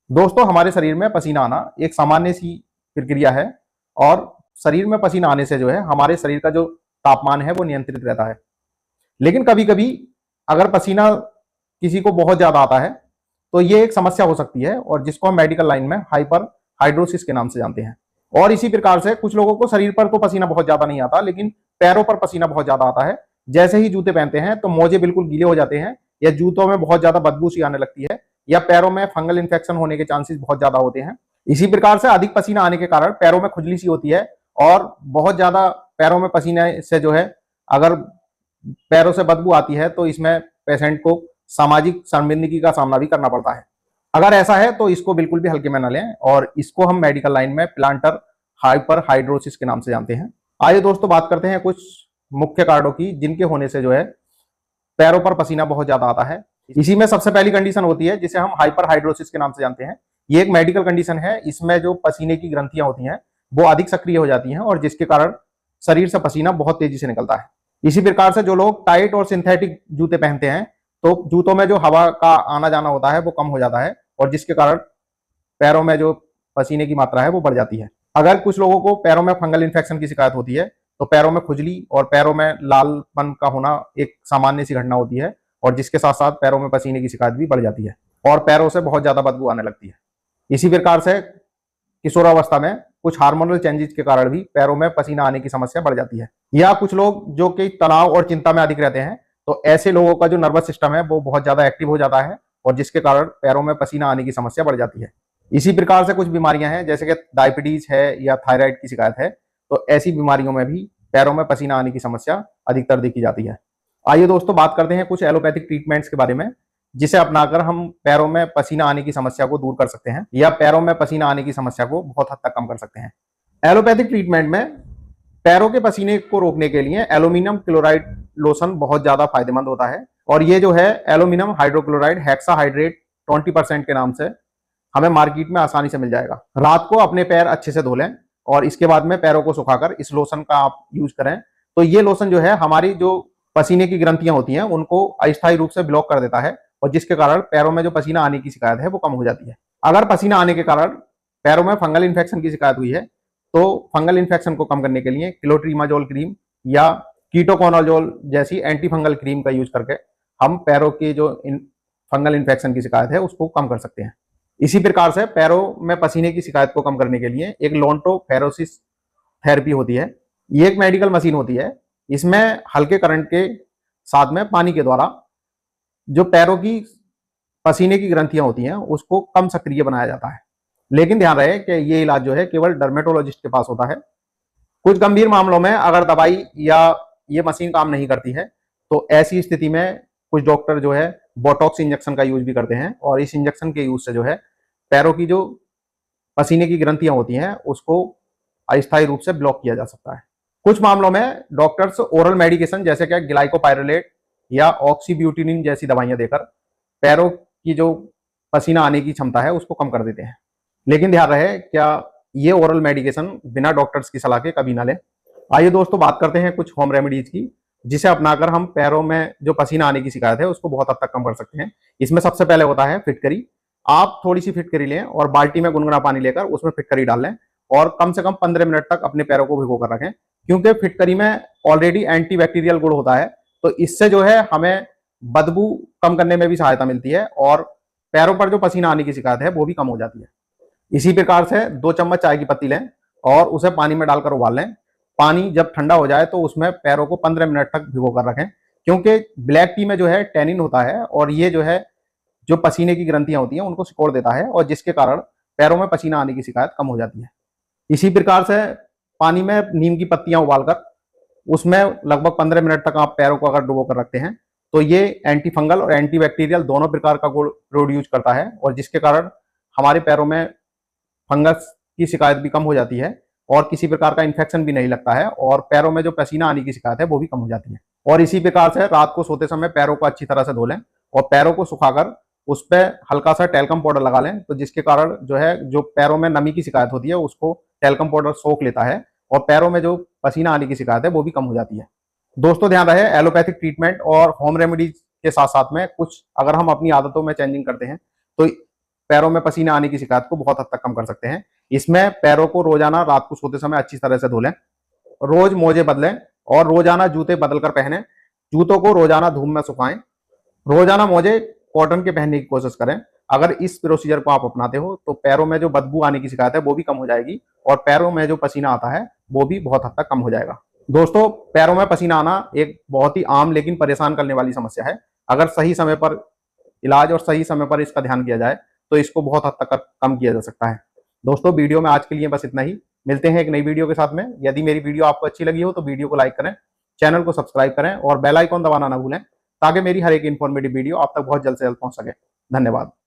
दोस्तों, हमारे शरीर में पसीना आना एक सामान्य सी प्रक्रिया है और शरीर में पसीना आने से जो है हमारे शरीर का जो तापमान है वो नियंत्रित रहता है। लेकिन कभी-कभी अगर पसीना किसी को बहुत ज़्यादा आता है, तो ये एक समस्या हो सकती है और जिसको हम मेडिकल लाइन में हाइपर हाइड्रोसिस के नाम से जानते हैं। और इसी प्रकार से कुछ लोगों को शरीर पर तो पसीना बहुत ज़्यादा नहीं आता, लेकिन पैरों पर पसीना बहुत ज़्यादा आता है। जैसे ही जूते पहनते हैं, तो मोजे बिल्कुल गीले हो जाते हैं या जूतों में बहुत ज़्यादा बदबू सी आने लगती है या पैरों में फंगल इन्फेक्शन होने के चांसेस बहुत ज़्यादा होते हैं। इसी प्रकार से अधिक पसीना आने के कारण पैरों में खुजली सी होती है और बहुत ज़्यादा पैरों में पसीने से जो है अगर पैरों से बदबू आती है तो इसमें पेशेंट को सामाजिक शर्मिंदगी का सामना भी करना पड़ता है। अगर ऐसा है तो इसको बिल्कुल भी हल्के में न लें और इसको हम मेडिकल लाइन में प्लांटर हाइपर हाइड्रोसिस के नाम से जानते हैं। आइए दोस्तों, बात करते हैं कुछ मुख्य कारणों की जिनके होने से जो है पैरों पर पसीना बहुत ज्यादा आता है। इसी में सबसे पहली कंडीशन होती है जिसे हम हाइपर हाइड्रोसिस के नाम से जानते हैं। ये एक मेडिकल कंडीशन है। इसमें जो पसीने की ग्रंथियां होती हैं वो अधिक सक्रिय हो जाती हैं और जिसके कारण शरीर से पसीना बहुत तेजी से निकलता है। इसी प्रकार से जो लोग टाइट और सिंथेटिक जूते पहनते हैं तो जूतों में जो हवा का आना जाना होता है वो कम हो जाता है और जिसके कारण पैरों में जो पसीने की मात्रा है वो बढ़ जाती है। अगर कुछ लोगों को पैरों में फंगल इन्फेक्शन की शिकायत होती है तो पैरों में खुजली और पैरों में लालपन का होना एक सामान्य सी घटना होती है और जिसके साथ साथ पैरों में पसीने की शिकायत भी बढ़ जाती है और पैरों से बहुत ज्यादा बदबू आने लगती है। इसी प्रकार से किशोरावस्था में कुछ हार्मोनल चेंजेस के कारण भी पैरों में पसीना आने की समस्या बढ़ जाती है। या कुछ लोग जो कि तनाव और चिंता में अधिक रहते हैं तो ऐसे लोगों का जो नर्वस सिस्टम है वो बहुत ज्यादा एक्टिव हो जाता है और जिसके कारण पैरों में पसीना आने की समस्या बढ़ जाती है। इसी प्रकार से कुछ बीमारियां हैं जैसे कि डायबिटीज है या थायराइड की शिकायत है, तो ऐसी बीमारियों में भी पैरों में पसीना आने की समस्या अधिकतर देखी जाती है। आइए दोस्तों, बात करते हैं कुछ एलोपैथिक ट्रीटमेंट्स के बारे में जिसे अपनाकर हम पैरों में पसीना आने की समस्या को दूर कर सकते हैं या पैरों में पसीना आने की समस्या को बहुत हद तक कम कर सकते हैं। एलोपैथिक ट्रीटमेंट में पैरों के पसीने को रोकने के लिए एल्यूमिनियम क्लोराइड लोशन बहुत ज्यादा फायदेमंद होता है और ये जो है एल्यूमिनियम हाइड्रोक्लोराइड हेक्साहाइड्रेट 20% के नाम से हमें मार्केट में आसानी से मिल जाएगा। रात को अपने पैर अच्छे से धो लें और इसके बाद में पैरों को सुखाकर इस लोशन का आप यूज करें तो ये लोशन जो है हमारी जो पसीने की ग्रंथियां होती हैं उनको अस्थायी रूप से ब्लॉक कर देता है और जिसके कारण पैरों में जो पसीना आने की शिकायत है वो कम हो जाती है। अगर पसीना आने के कारण पैरों में फंगल इन्फेक्शन की शिकायत हुई है तो फंगल इन्फेक्शन को कम करने के लिए क्लोट्रीमाजोल क्रीम या कीटोकोनाजोल जैसी एंटी फंगल क्रीम का यूज करके हम पैरों की जो फंगल इन्फेक्शन की शिकायत है उसको कम कर सकते हैं। इसी प्रकार से पैरों में पसीने की शिकायत को कम करने के लिए एक लोन्टोफेरोसिस थेरेपी होती है। ये एक मेडिकल मशीन होती है। इसमें हल्के करंट के साथ में पानी के द्वारा जो पैरों की पसीने की ग्रंथियां होती हैं उसको कम सक्रिय बनाया जाता है। लेकिन ध्यान रहे कि ये इलाज जो है केवल डर्मेटोलॉजिस्ट के पास होता है। कुछ गंभीर मामलों में अगर दवाई या ये मशीन काम नहीं करती है तो ऐसी स्थिति में कुछ डॉक्टर जो है बोटॉक्स इंजेक्शन का यूज भी करते हैं और इस इंजेक्शन के यूज से जो है पैरों की जो पसीने की ग्रंथियां होती हैं उसको अस्थायी रूप से ब्लॉक किया जा सकता है। कुछ मामलों में डॉक्टर्स ओरल मेडिकेशन जैसे कि ग्लाइकोपाइरोलेट या ऑक्सीब्यूटिनिन जैसी दवाइयां देकर पैरों की जो पसीना आने की क्षमता है उसको कम कर देते हैं। लेकिन ध्यान रहे क्या ये ओरल मेडिकेशन बिना डॉक्टर्स की सलाह के कभी ना लें। आइए दोस्तों, बात करते हैं कुछ होम रेमेडीज की जिसे अपनाकर हम पैरों में जो पसीना आने की शिकायत है उसको बहुत हद तक कम कर सकते हैं। इसमें सबसे पहले होता है फिटकरी। आप थोड़ी सी फिटकरी लें और बाल्टी में गुनगुना पानी लेकर उसमें फिटकरी डाल लें और कम से कम 15 मिनट तक अपने पैरों को भिगो कर रखें, क्योंकि फिटकरी में ऑलरेडी एंटीबैक्टीरियल गुण होता है तो इससे जो है हमें बदबू कम करने में भी सहायता मिलती है और पैरों पर जो पसीना आने की शिकायत है वो भी कम हो जाती है। इसी प्रकार से 2 चम्मच चाय की पत्ती लें और उसे पानी में डालकर उबाल लें। पानी जब ठंडा हो जाए तो उसमें पैरों को 15 मिनट तक भिगो कर रखें, क्योंकि ब्लैक टी में जो है टैनिन होता है और ये जो है जो पसीने की ग्रंथियां होती हैं उनको सिकोड़ देता है और जिसके कारण पैरों में पसीना आने की शिकायत कम हो जाती है। इसी प्रकार से पानी में नीम की पत्तियां उबालकर उसमें लगभग 15 मिनट तक आप पैरों को अगर डुबो कर रखते हैं तो ये एंटी फंगल और एंटीबैक्टीरियल दोनों प्रकार का गुण प्रोड्यूस करता है और जिसके कारण हमारे पैरों में फंगस की शिकायत भी कम हो जाती है और किसी प्रकार का इन्फेक्शन भी नहीं लगता है और पैरों में जो पसीना आने की शिकायत है वो भी कम हो जाती है। और इसी प्रकार से रात को सोते समय पैरों को अच्छी तरह से धो लें और पैरों को सुखाकर उस पर हल्का सा टैल्कम पाउडर लगा लें, तो जिसके कारण जो है जो पैरों में नमी की शिकायत होती है उसको टैल्कम पाउडर सोख लेता है और पैरों में जो पसीना आने की शिकायत है वो भी कम हो जाती है। दोस्तों, ध्यान रहे एलोपैथिक ट्रीटमेंट और होम रेमेडीज के साथ साथ में कुछ अगर हम अपनी आदतों में चेंजिंग करते हैं तो पैरों में पसीना आने की शिकायत को बहुत हद तक कम कर सकते हैं। इसमें पैरों को रोजाना रात को सोते समय अच्छी तरह से धो लें, रोज मोजे बदलें और रोजाना जूते बदल कर पहने। जूतों को रोजाना धूप में सुखाएं। रोजाना मोजे कॉटन के पहनने की कोशिश करें। अगर इस प्रोसीजर को आप अपनाते हो तो पैरों में जो बदबू आने की शिकायत है वो भी कम हो जाएगी और पैरों में जो पसीना आता है वो भी बहुत हद तक कम हो जाएगा। दोस्तों, पैरों में पसीना आना एक बहुत ही आम लेकिन परेशान करने वाली समस्या है। अगर सही समय पर इलाज और सही समय पर इसका ध्यान किया जाए तो इसको बहुत हद तक कम किया जा सकता है। दोस्तों, वीडियो में आज के लिए बस इतना ही। मिलते हैं एक नई वीडियो के साथ में। यदि मेरी वीडियो आपको अच्छी लगी हो तो वीडियो को लाइक करें, चैनल को सब्सक्राइब करें और बेल आइकॉन दबाना ना भूलें ताकि मेरी हर एक इन्फॉर्मेटिव वीडियो आप तक बहुत जल्द से जल्द पहुंच सके। धन्यवाद।